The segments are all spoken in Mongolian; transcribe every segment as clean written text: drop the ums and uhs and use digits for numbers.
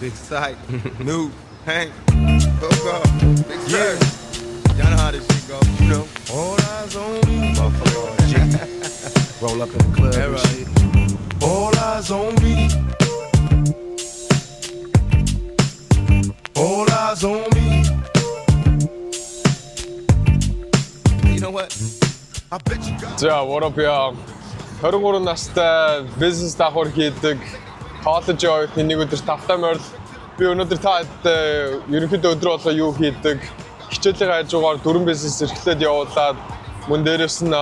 Big Sight, New, Hank, Coco, Big Sight. Y'all know how this shit go, you know. All eyes on me, motherfucker. G. Roll up in the club and shit. All eyes on me. All eyes on me. You know what? I bet you got. За, what up y'all? 23 настай бизнес давхар хийдэг college явах нэг өдөр тавтай морил. Би өнөөдөр таад ерөнхийдөө өдрөө болго юу хийдэг? Хичээлийн хажуугаар дөрвөн бизнес эрхлээд явуулаад мөн дээрээс нь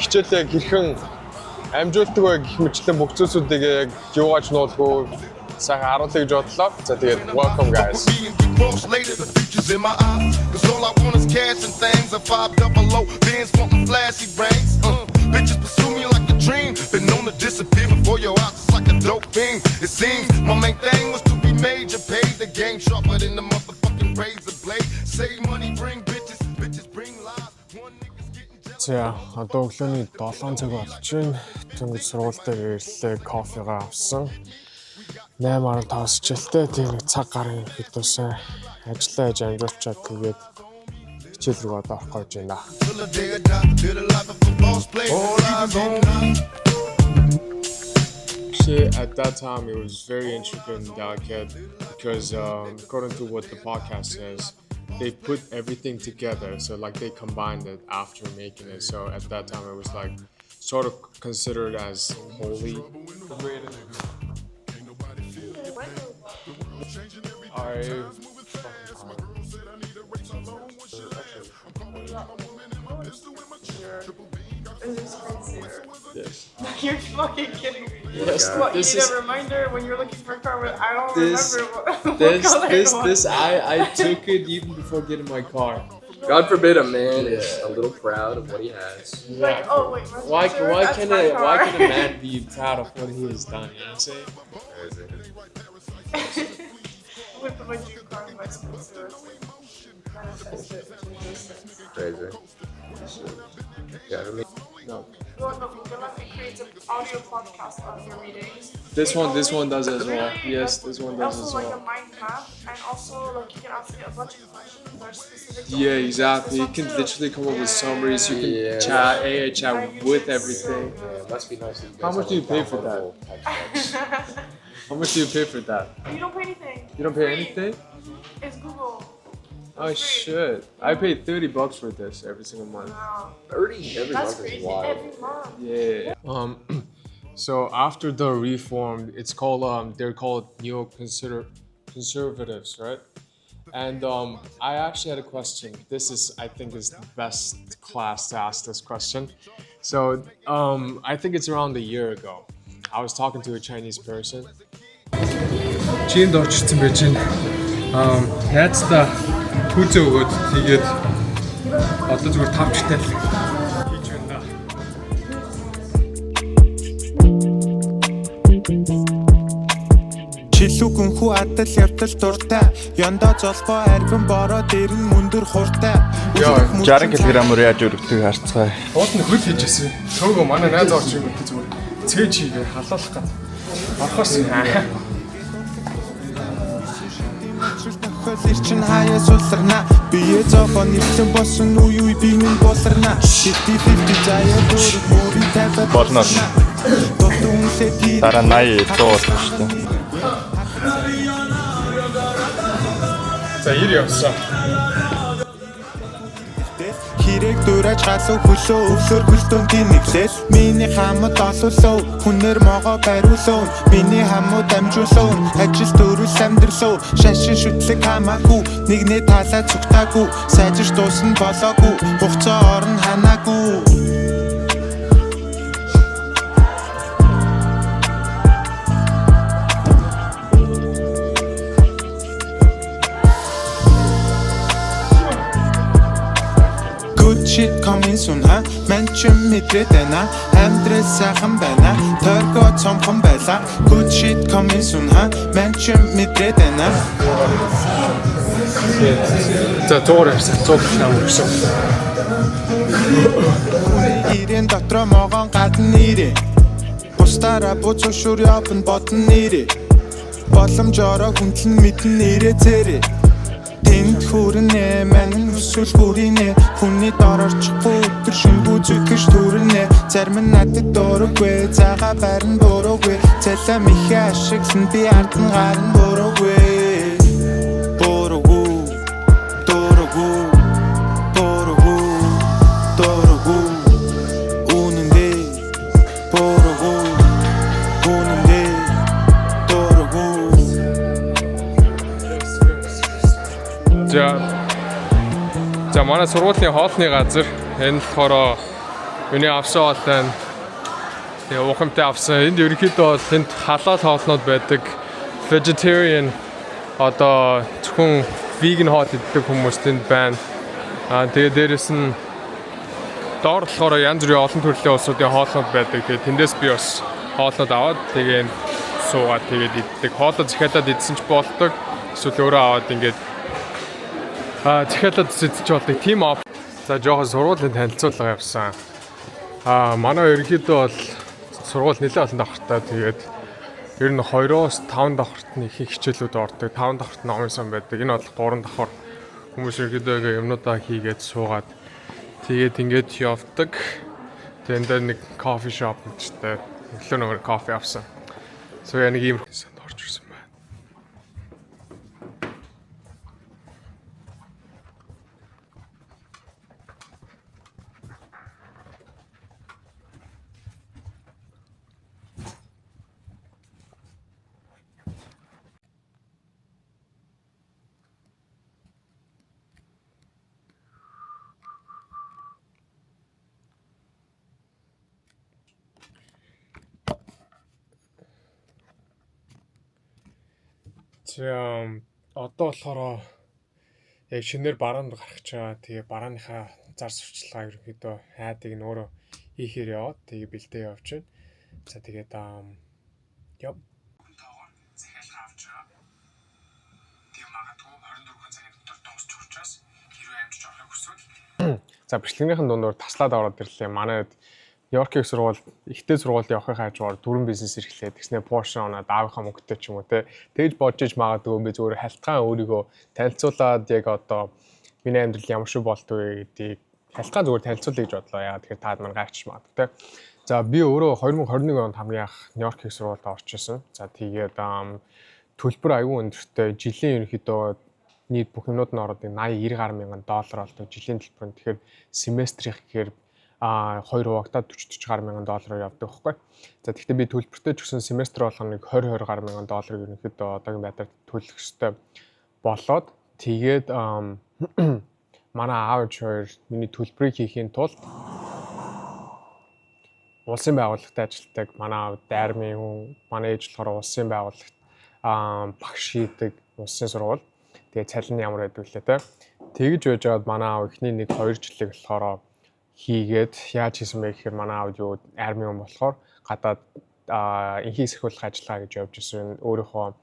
хичээлээ хэрхэн амжуулдаг вэ гэх мэтлэн бүх зүйлсүүдийг яг юугаач нуулгүй сайхан харуулъя гэж бодлоо. За тэгээд welcome guys. In my eyes, cause all I want is cash and things. A 500 Benz wanting flashy brains. Bitches pursue me like a dream. Been known to disappear before your eyes, it's like a dope thing. It seems my main thing was to be major, pay the game sharper than the motherfucking razor blade. Save money, bring bitches, bitches bring lies. One nigga's getting jealous. За, одоо өглөөний 7 цаг болж байна. Тэнгэр сургуультай ирлээ, кофегаа авсан. 8:15 хичээлтэй тийм цаг гарын хэдүүсэн ажиллаа хийж амжуулчаад тэгээд хичээл рүү одоо орох гэж байна. At that time it was very intricate and delicate because according to what the podcast says, they put everything together, so like they combined it after making it. So at that time it was like sort of considered as holy. Yes. You're fucking kidding me. Yes. What, you need a reminder when you're looking for a car? I don't remember what color it was. I took it even before getting my car. God forbid a man is a little proud of what he has. Like, oh wait, Why can a man be proud of what he has done? You know what I'm saying? I'm gonna put my dream car in my Spencer. Crazy. Yeah, I mean, No, no. Google creates an audio podcast of your readings. This one does as well. Yes, this one does also as like well. a mind map, and also like you can ask it a bunch of questions that are specific. To Yeah, exactly. You can literally come up with summaries. You can chat with everything. Yeah, it must be nice. That you guys How much do you have pay for that? downloadable type How much do you pay for that? You don't pay anything. You don't pay anything? It's Google. Oh shit! I pay $30 for this every single month. Wow. 30 every That's month is crazy. wild. Every month. Yeah. So after the reform, it's called they're called neo-conservatives, right? And I actually had a question. I think is the best class to ask this question. So I think it's around a year ago. I was talking to a Chinese person. Чинд очсон байж байна. Найзтай хүүзээ өгөөд тэгээд одоо зүгээр тавчтай л хийж байна. Чилүүгэн хүү адал явдал дуртай. Яндаа золбоо арвин бороо дээр нь мөндөр хуртай. 60 кг-аар яаж өргөдөг харцгаая. Уул нь хөл хийжсэн. Төөгөө манай найз орч юм гэдэг зүгээр. Цээж хийгээ халуулах гад. Орхоос. Хөлир чин хаяа сулрна. Бие зовоо нэвтэн босон үе би минь болрна. 50-50 заяа дөр мөри тавьад Болно. Дараа 80 100 болсон шүү дээ. За 90 явсан. Хэрэг дөрэж галуу хөлөө өвлөр хөлтөндийн нэглэл миний хамт олуулав хүнээр могоо бариулав миний хамт амжуулав ажил дөрвөл амьдралав шашин шүтлэг хамаагүй нэгнээ талаа цугтаагүй сайжирч дуусна болоогүй хугацаа орно ханаагүй. Shit coming soon Манчин мэдрээд байна Амьдрал сайхан байна Торгоо цомхон байлаа Good shit coming soon Манчин мэдрээд байна За 100 ярьсан 100 нам өгсөн. Ирэн дотроо могоон гадна нэрээ Бустараа буцуушур явна бодно нэрээ боломжоор хүндлэн мэдэн нэрээ зэрэг тэнд хүрнэ манин хүсвэл хүрнэ хүний дорорчихгүй өдөр шүнгүй зүтгэж түрнэ зарим нь надад дөрөггүй цагаа барин буруугүй цалам их ашиглан би ард нь гарна буруугүй За манай сургуулийн хоолны газар энэ болохоор миний авсан хоол байна. Тэгээ ухамтай авсан. Энд ерөнхийдөө бол энд халаал хоолнууд байдаг. Vegetarian одоо зөвхөн vegan хоол иддэг хүмүүс тэнд байна. Тэгээ дээрэс нь доор болохоор янз бүрийн олон төрлийн улсуудын хоолнууд байдаг. Тэгээ тэндээс би бас хоолнууд аваад тэгээ суугаад тэгээд иддэг. Хоолоо захиалаад идсэн ч болдог. Эсвэл өөрөө аваад ингээд захиалаад идэж болдог. Team up. За жоохон сургуулийн танилцуулга явсан. Манай ерөнхийдөө бол сургууль нэлээд олон давхартай. Тэгээд ер нь 2-оос 5 давхарт нь их хичээлүүд ордог. 5 давхарт нь номын сан байдаг. Энэ бол 3 давхар хүмүүс ерөнхийдөө юмнуудаа хийгээд суугаад тэгээд ингээд явдаг. Тэгээд энэ дээр нэг кофе шоп нэгтэй өглөө нөгөө кофе авсан. So яг нэг ийм санд орж ирсэн байна. Одоо болохоор яг шинээр бараанд гарах гэж байгаа. Тэгээ барааныхаа зар сурталчилгаа ерөнхийдөө хайдыг нь өөрөө хийхээр яваад тэгээ бэлдээ явж байна. За тэгээд яв. Захиалга авч байгаа. Тэгээ магадгүй 24 цагийн дотор дуусч учраас хэрвээ амжиж авахыг хүсвэл за бичлэгнийхэн дундуур таслаад ороод ирлээ. Манайд Нью-Йоркийн сургууль, ихтэй сургууль явахын хажуугаар дөрвөн бизнес эрхлээд тэгснэ Porsche унаад аавынхаа мөнгөтэй ч юм уу те. Тэгж бодож иж магадгүй би зүгээр халтгаан өөрийгөө танилцуулаад яг одоо миний амьдрал ямар шиг болтгүй гэдгийг халтгаан зүгээр танилцуулъя гэж бодлоо. Яагаад тэгэхээр таад маань гайхчих магадгүй те. За би өөрөө 2021 онд хамгийн анх Нью-Йоркийн сургуульд орж исэн. За тэгээд төлбөр аюул өндөртэй жилийн ерөнхийдөө нийт бүх юмнууд нь ороод 80-90 гаруй мянган доллар болдог жилийн төлбөр нь. Тэгэхээр семестрийнх гэхээр 2 хуваагдаад 40-40 гаруй мянган доллараар явдаг байхгүй. За тэгэхээр би төлбөртэй ч гэсэн семестр болгоныг 20 гаруй мянган долларыг ерөнхийдөө одоогийн байдлаар төлөх ёстой болоод тэгээд манай аав хоёр миний төлбөрийг хийхийн тулд улсын байгууллагад ажилладаг. Манай аав дайрмын хүн, манай ээж болохоор улсын байгууллагт багш хийдэг улсын сургууль. Тэгээд цалин ямар байдаг лээ те. Тэгж байж байгаад манай аав эхний 1-2 жилиг болохоор хийгээд яаж хийсэн бэ гэхээр манай аав юу арми хүн болохоор гадаад инхийг сахиулах ажиллагаа гэж явж ирсэн. Өөрийнхөө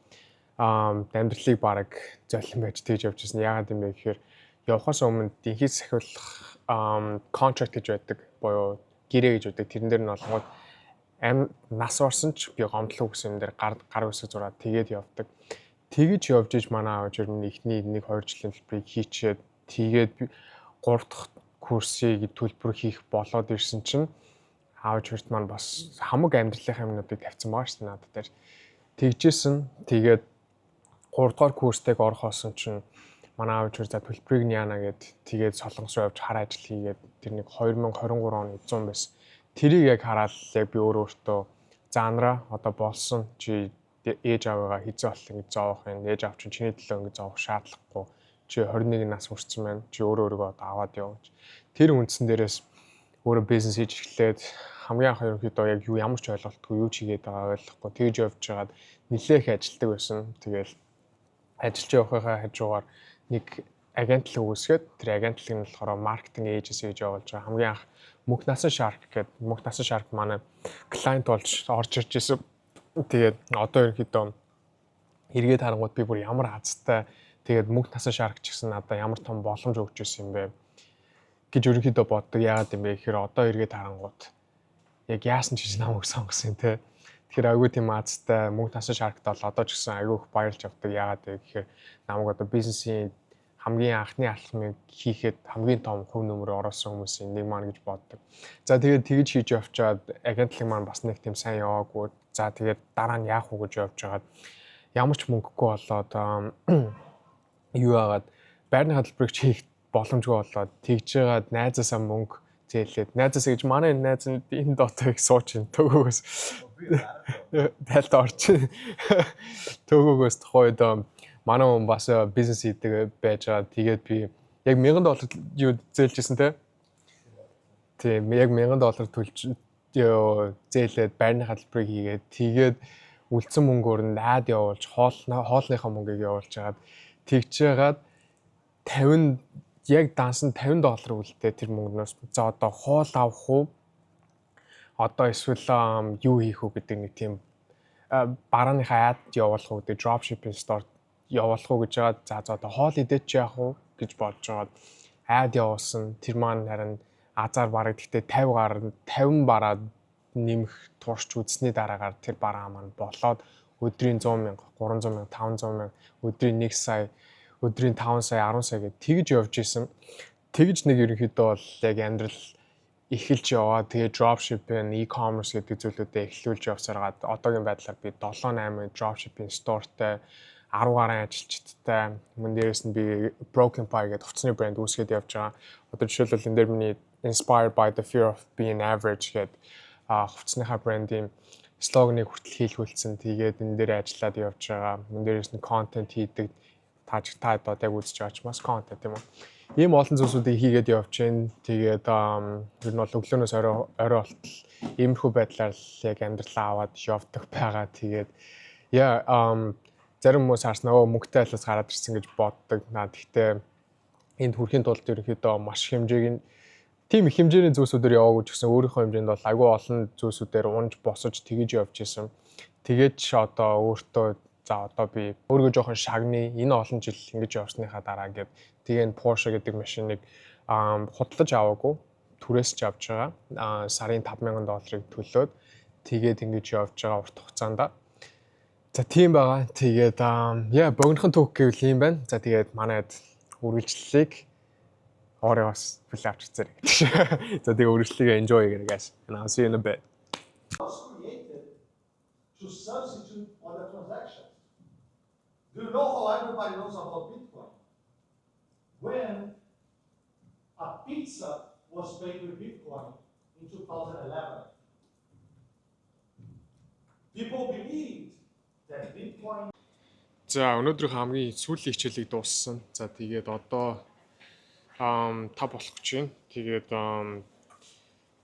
амьдралыг бараг золион байж тэгж явж ирсэн. Яагаад юм бэ гэхээр явахаас өмнө инхийг сахиулах контракт гэж байдаг. Буюу гэрээ гэж байдаг. Тэрэн дээр нь болгоод нас орсон ч би гомдлоо гэсэн юм дээр гар үсэг зураад тэгээд явдаг. Тэгэж явж иж манай аав жирмэн эхний 1-2 жилийн төлбөрийг хийчихэд тэгээд 3 дахь курсыг төлбөр хийх болоод ирсэн чинь аав чирт маань бас хамаг амьдралынхаа юмнуудыг тавьсан байгаа шүү дээ надад дээр. Тэгжсэн. Тэгээд 3 дугаар курстайг орохоосон чинь манай аав чирт за төлбөрийг нь яана гэд тэгээд солонгос руу явж хар ажил хийгээд тэр нэг 2023 оны 100 байсан. Тэрийг яг хараад яг би өөртөө заанараа одоо болсон чи ээж аваагаа хизээ болох ингэ зоох юм. Ээж аав чинь чиний төлөө ингэ зоох шаардлагагүй. Чи 21 нас хүрсэн байна. Чи өөрийгөө одоо аваад яв гэж. Тэр үндсэн дээрээс өөрөө бизнес хийж эхлээд хамгийн анх ерөнхийдөө яг юу ямар ч ойлголтгүй юу чигээд байгаа ойлгохгүй тэгж явж байгаад нэлээх ажилтдаг байсан. Тэгэл ажиллаж явахынхаа хажуугаар нэг агентлаг үүсгээд тэр агентлаг нь болохоор маркетинг эйженси гэж явуулж байгаа. Хамгийн анх Мөнх насан Shark гэдэг Мөнх насан Shark манай клиент болж орж ирж байсан. Тэгээд одоо ерөнхийдөө эргээд харангууд би бүр ямар азтай тэгээд Мөнх насан Shark ч гэсэн надад ямар том боломж өгч ирсэн юм бэ гэж ерөнхийдөө боддог. Яагаад юм бэ гэхээр одоо эргээд харангууд яг яасан ч намайг сонгосон те. Тэгэхээр айгүй тийм азтай мөнгө тасаж харагдтал одоо ч гэсэн айгүй их баярлж авдаг. Яагаад вэ гэхээр намайг одоо бизнесийн хамгийн анхны алхмыг хийхэд хамгийн том хувь нэмрээ оруулсан хүмүүсийн нэг маань гэж боддог. За тэгээд тэгж хийж явчаад агентлаг маань бас нэг тийм сайн яваагүй. За тэгээд дараа нь яах вэ гэж явж байгаад ямар ч мөнгөгүй болоод юу яагаад байрны хөтөлбөрийг хийх боломжгүй болоод тэгж жагаад найзаасаа мөнгө зээлээд найзаасаа гэж манай найз нь энэ дотог сууч ин төгөөгөөс тайлт орчин төгөөгөөс тухайд манай хүн бас бизнес хийдэг байж байгаа. Тэгээд би яг $1000 юу зээлжсэн те. Тийм яг $1000 төлж зээлээд байрны хөтөлбөрийг хийгээд тэгээд үлдсэн мөнгөөр нь найд явуулж хоолныхаа мөнгийг явуулж хагаад тэгж жагаад 50 яг дансан $50 үлдээ тэр мөнгнөөс за одоо хоол авах уу одоо эсвэл юу хийх үү гэдэг нэг тийм барааныхаа ад явуулах уу гэдэг dropshipping store явуулах уу гэж байгаа. За одоо хоол идэж яах уу гэж бодож байгаа. Ад явуулсан тэр маань харин азар бараг гэхдээ 50 бараад нэмэх турш үзсний дараагаар тэр бараа маань болоод өдрийн 100,000, 300,000, 500,000, өдрийн 1 сая, өдрийн 5 сая, 10 сая гэж тэгж явж исэн. Тэгж нэг ерөнхийдөө бол яг амьдрал эхэлж яваа. Тэгээ dropshipping, e-commerce гэдэг зүйлүүдэд эхлүүлж явсараад одоогийн байдлаар би 7-8 dropshipping storeтай 10 гаруй ажилчдтай мөн дээрээс нь би Broken Pie гэдэг хувцсны брэнд үүсгээд явж байгаа. Одоо жишээлбэл энэ дээр миний Inspired by the Fear of Being Average гэдэг хувцсныхаа брендийн слоганыг хүртэл хийлгүүлсэн. Тэгээд энэ дээр ажиллаад явж байгаа. Мөн дээрээс нь контент хийдэг. Та одоо яг үзэж байгаа ч бас контент тийм үү. Ийм олон зүйлсүүдийг хийгээд явж байна. Тэгээд ер нь бол өглөөнөөс орой болтол иймэрхүү байдлаар л яг амьдралаа аваад явдаг байгаа. Тэгээд зарим хүмүүс харснаа мөнгөтэй айлаас гараад ирсэн гэж боддог. Гэхдээ энд хүрэхийн тулд ерөнхийдөө маш тийм их хэмжээний зүйлсүүдээр яваагүй ч гэсэн өөрийнхөө хэмжээнд бол айгүй олон зүйлсүүдээр унж босож тэгж явж исэн. Тэгээд одоо өөртөө за одоо би өөрийгөө жоохон шагны энэ олон жил ингэж явсныхаа дараа ингээд тэгээ Porsche гэдэг машиныг худалдаж аваагүй түрээс ч авч байгаа. Сарын $5,000 төлөөд тэгээд ингэж явж байгаа урт хугацаанд. За тийм байгаа. Тэгээд богинохон түүх гэвэл юм байна. За тэгээд манайд үргэлжлэлийг оройгоос бүлээ авчирцээ гэдэг шиг. За тэгээд үргэлжлэлийг enjoy хийгээрэй guys. And I'll see you in a bit. Created to substitute other transactions. Do you know how everybody knows about Bitcoin? When a pizza was paid with Bitcoin in 2011, people believed that Bitcoin. За өнөөдөр хамгийн сүүлийн хичээлийг дууссан. За тэгээд одоо та болох гэж байна. Тэгээд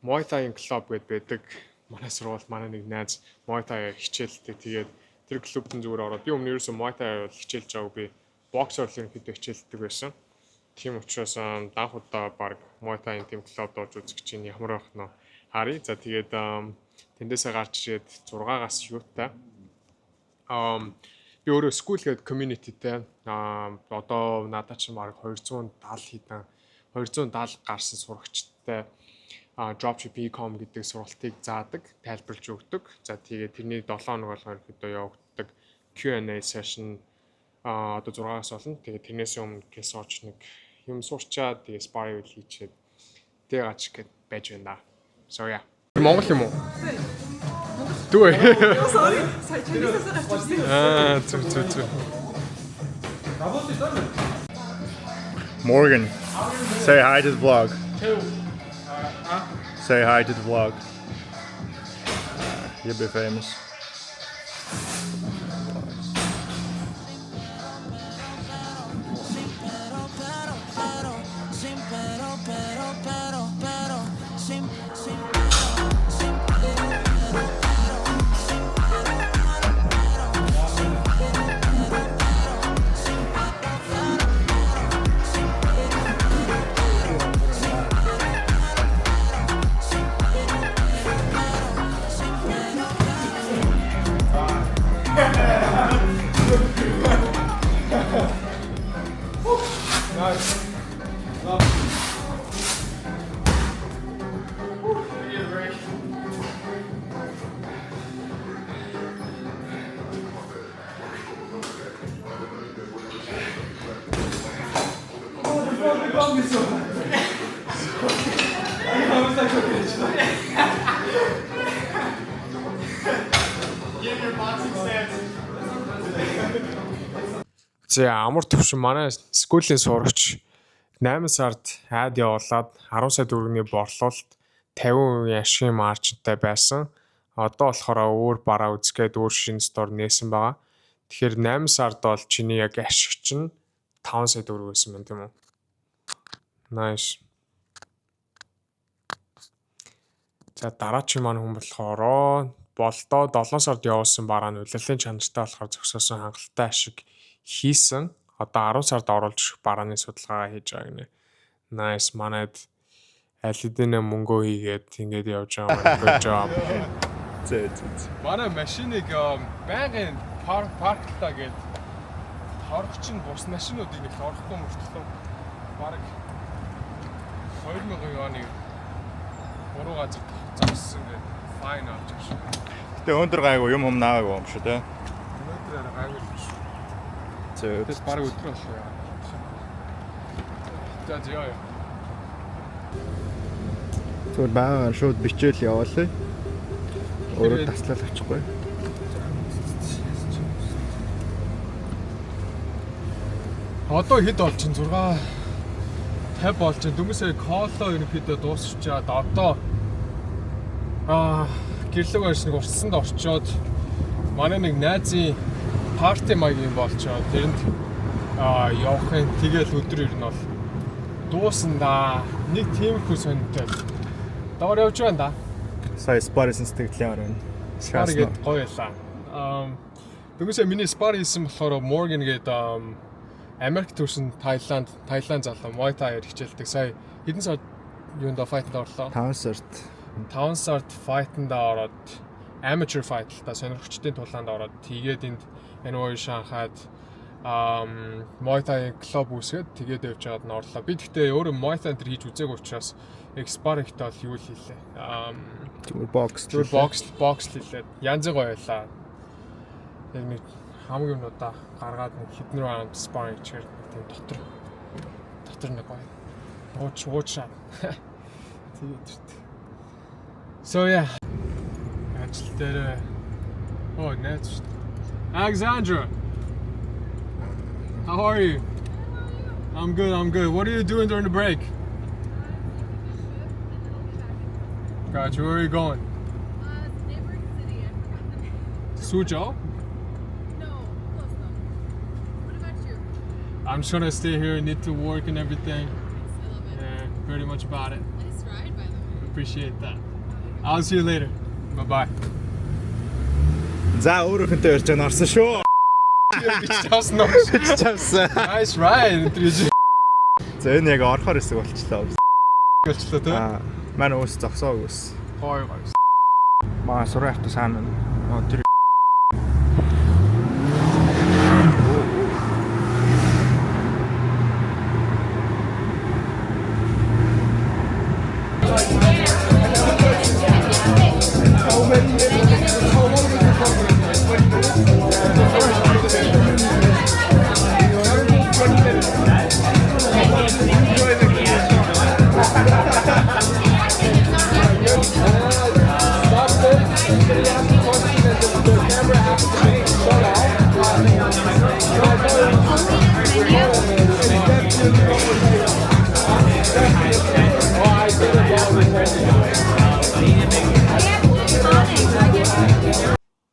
Muay Thai club гэдэг байдаг. Манай сургууль манай нэг найз Muay Thai хичээлдэг. Тэгээд тэр клубт зүгээр ороод би өмнө ерөөсөө Muay Thai хичээлж байгааг би боксер ерөнхийдөө хичээлдэг байсан. Тийм учраас анх удаа баг Muay Thai тийм клубд орж үзэх чинь ямар байх нь харъя. За тэгээд тэндээсээ гарч ирээд 6-аас юутай би өөрөө school гэдэг communityтэй одоо надад ч баг 270 гарсан сурагчтай dropshipping.com гэдэг сургалтыг заадаг, тайлбарлаж өгдөг. За тэгээд тэрний 7 хоног болгоо ерөөдөө явагддаг Q&A session одоо 6-аас болно. Тэгээд тэрнээс өмнө гэс орч нэг юм сурчаад тэгээд sparring хийчихэд тэгээд ач гэд байж байна. So yeah. Монгол юм уу? Дүү. Sorry. Сайчнаас Morgan, say hi to the vlog. Say hi to the vlog. You'll be famous. За амар төвшин манай скуулийн сурагч 8 сард Ад явуулаад 10 сая төгрөгийн борлуулалт 50% ашигын маржинтай байсан. Одоо болохоор өөр бараа үзгээд өөр шинэ стор нээсэн байгаа. Тэгэхээр 8 сард бол чиний яг ашиг чинь 5 сая төгрөг байсан байна тийм үү? Nice. За дараагийн маань хүн болохоор болдоо 7 сард явуулсан бараа нь улирлын чанартай болохоор зөксөөсөн хангалттай ашиг хийсэн. Одоо 10 сард оруулж өгөх барааны судалгаагаа хийж байгаа гинэ. Nice. Манайд аль хэдийн мөнгөө хийгээд ингэж явж байгаа. Good job. Зөө. Манай машиныг байнгын парктаа гээд хорох чинь бус машинуудыг нэг орохгүй мөртлөө баг 2000 оны 3 газар зогссон гээд файн авч ирсэн. Гэтэ өндөр гайгүй юм наагаагүй юм шүү те. Өнөөдөр гайгүй л шүү. Зөө. Тэс баг өдрөө болоо яа. За яа. Зүгээр баагаар шууд бичээл яваалаа. Өөрөө таслал авчихгүй. Одоо хэд болж чинь 6 50 болж чинь дүнсээ коло ерөнхийдөө дуусчихад одоо гэрлэг байшныг урсанд орчоод манай нэг найзын парти маягийн болчоод тэрэнд явахын тэгэл өдөр ер нь бол дуусандаа нэг тиймэрхүү сонирхолтой. Доор явж байна да. Сая спарисэн сэтгэлийн орон. Спар гээд гоё ялаа. Дүнсээ миний спар хийсэн болохоор Morgan гээд Америк төрсэн Таиланд залуу Muay Thai хичээлдэг. Сая хэдэн сард юунд файтанд орлоо? 5 сард. 5 сард файтанд ороод amateur fight та сонирхчдын тулаанд ороод тэгээд энд NY Шанхайд Muay Thai клуб үүсгээд тэгээд явж байгаад нь орлоо. Би тэгтээ өөрөө Muay Thai хийж үзээгүй учраас expert ихтэй бол юу л хийлээ. Зүгээр бокс хийлээ. Янзын гоё байлаа. Яг нэг хамгийн удаа гаргаад нэг хэдэн раунд sparring хийчихэр тийм дотор нэг гоё. Уучаад. Тэгээд So yeah. Ажил дээр найз. Alexandra. How are you? I'm good. What are you doing during the break? Gotcha. Where are you going? Neighboring city. I forgot. Suzhou? No, close though. What about you? I'm just gonna stay here, need to work and everything. I love it. Yeah, pretty much about it. Nice ride, by the way. Appreciate that. I'll see you later. Bye-bye. За өөрөөхөнтэй ярьж байгаа нарсан шүү. Бичсэн нөө. Чавсан. Nice ride. За энэ яг орохоор хэсэг болчихлоо. Болчихлоо тий. Манай ус зогсоог ус. Гоё. Маа сурах авто сайн. Тэр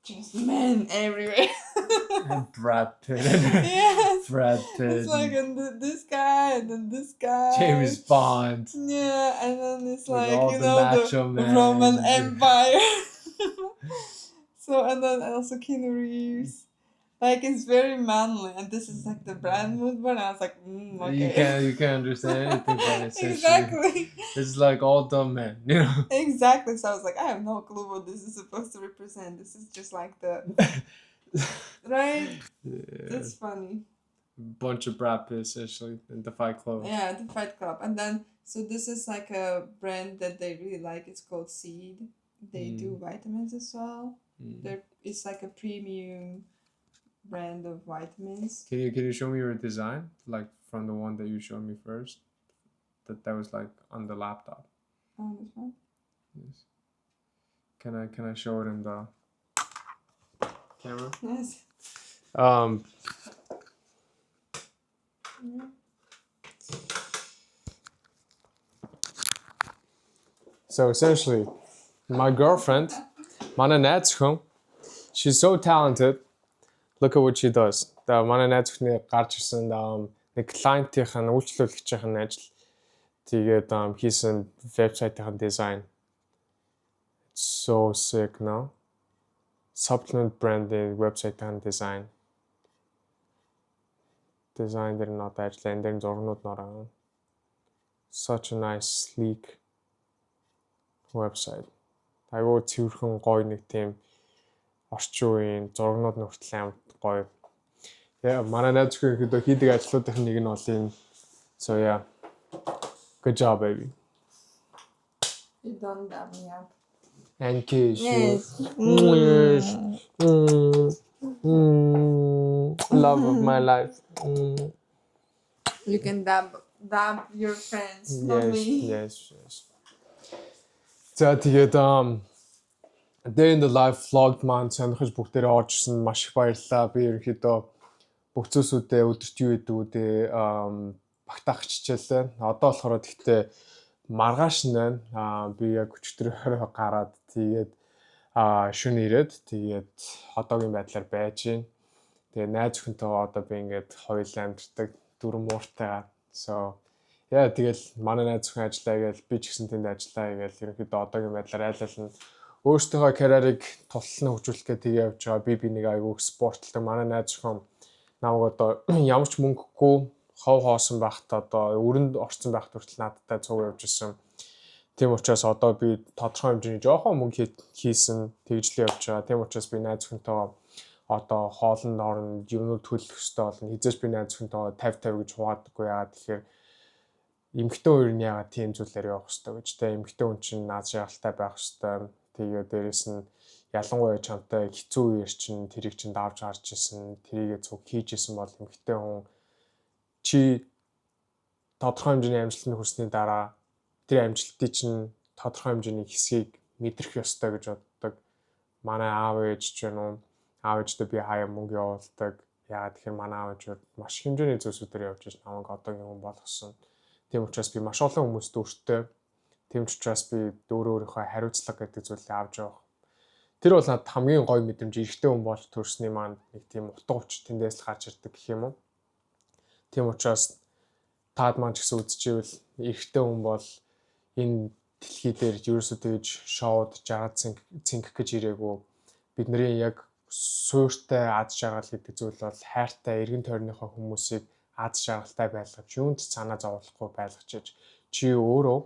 Just men everywhere. Brad Pitt. Yes. Brad Pitt. It's like this guy and then this guy. James Bond. Yeah, and then it's Like like all you the know macho the men. Roman Empire. So and then also Keanu Reeves. Like it's very manly, and this is like the brand mood. And I was like, okay. You can't understand anything from it. Exactly. It's like all dumb men, you know. Exactly. So I was like, I have no clue what this is supposed to represent. This is just like the right. Yeah. That's funny. Bunch of Brad Pitts actually in the Fight Club. Yeah, the Fight Club, and then so this is like a brand that they really like. It's called Seed. They do vitamins as well. It's like a premium brand of vitamins. Can you show me your design, like from the one that you showed me first, that was like on the laptop. Oh, this one. Yes. Can I show it in the camera? Yes. So essentially, my girlfriend, манай найз хүн, she's so talented. Look at what she does. Манай найз хүний гарч ирсэн нэг client-ийн үйлчлүүлэгчийн ажил. Тэгээд хийсэн вебсайтын design. It's so sick, no? Supplement branding website-ийн design. Design дээр not ажил, энэ дээр зургууд нороо. Such a nice, sleek website. Айгуу цэвэрхэн гоё нэг тийм орчин үеийн зургууд нүртэл амар гоё. Яа, манай найз хүн хийдэг ажлуудын нэг нь бол энэ. So yeah. Good job, baby. You don't dab me up. And kiss you. Yes. Yes. Love of my life. You can dab your friends, not me. Yes. За тэгээд day in the life vlog маань сонирхож бүгдээрээ оржсэн маш их баярлалаа. Би ерөнхийдөө бүх зүйлсүүдээ өдөрт юу гэдэг үдээ багтаах хичээлээ. Одоо болохоор тэгтээ маргааш нь би яг өчтөрөөр гараад тэгээд шөнө ирээд тэгээд одоогийн байдлаар байж гин. Тэгээд найз өхөнтэйгээ одоо би ингээд хоёулаа амьддаг дөрөв мууртайгаа. So яа тэгэл манай найз өхөн ажиллаа гээл би ч гэсэн тэнд ажиллаа гээл ерөнхийдөө одоогийн байдлаар айл нь өөртөө карьерийг тултална хөгжүүлэх гэдэг явж байгаа. Би нэг аягүй спортлог манай найз өхөн намайг одоо ямар ч мөнгөгүй хов хоосон байхад одоо өрөнд орцсон байхад хүртэл надтай цуг явж исэн. Тийм учраас одоо би тодорхой хэмжээний жоохон мөнгө хийсэн тэгжлээ явж байгаа. Тийм учраас би найз өхөнтэйгээ одоо хоолнд орно юмнууд төлөх хэрэгтэй болно. Хизээч би найз өхөнтэйгээ 50 гэж хуваадаггүй. Яагаад тэгэхээр эмэгтэй хоёр нь яагаад тийм зүйлээр явах хэрэгтэй гэж тэ эмэгтэй хүн чинь наад жаргалтай байх хэрэгтэй. Тэгээ дээрэс нь ялангуяа чамтай хэцүү үеэр чинь тэрийг чинь давж гарч исэн, тэрийгээ цуг хийж исэн бол эмэгтэй хүн чи тодорхой хэмжээний амжилтанд хүрсний дараа тэр амжилтыг чинь тодорхой хэмжээний хэсгийг мэдрэх ёстой гэж боддог. Манай аав ээж ч юм уу, аав ээжтэй би хаяа мөнгө явуулдаг. Яагаад тэгэхээр манай аав ээж маш хэмжээний зүйлсүүдээр явж иж намайг одоогийн хүн болгосон. Тийм учраас би маш олон хүмүүст өөртөө тийм ч учраас би өөрийнхөө хариуцлага гэдэг зүйлийг авч явах. Тэр бол надад хамгийн гоё мэдрэмж эрэгтэй хүн болж төрсний маань нэг тийм утга учир тэндээс л гарч ирдэг гэх юм уу. Тийм учраас таад маань ч гэсэн үзчихвэл эрэгтэй хүн бол энэ дэлхий дээр ерөөсөө тэгж шоуд жаргал цэнгэх гэж ирээгүй. Бидний яг суурьтай аз жаргал гэдэг зүйл бол хайртай эргэн тойрныхоо хүмүүсийг аз жаргалтай байлгаж, юунд ч санаа зовлохгүй байлгаж чи өөрөө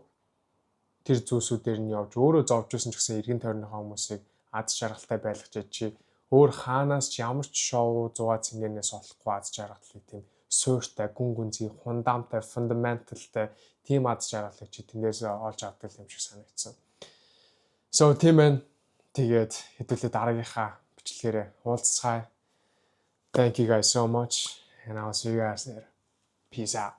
тэр зүйлсүүдээр нь явж өөрөө зовж байсан ч гэсэн эргэн тойрныхоо хүмүүсийг аз жаргалтай байлгаж чи өөр хаанаас ч ямар ч шоу зугаа цэнгэнээс олохгүй аз жаргалыг тийм суурьтай, гүн гүнзгий, фундамтай, фундаменталтай тийм аз жаргалыг чи тэндээс олж авдаг юм шиг санагдсан. So тийм ээ. Тэгээд хэдүүлээ дараагийнхаа бичлэгээрээ уулзцгаая. Thank you guys so much and I'll see you guys later. Peace out.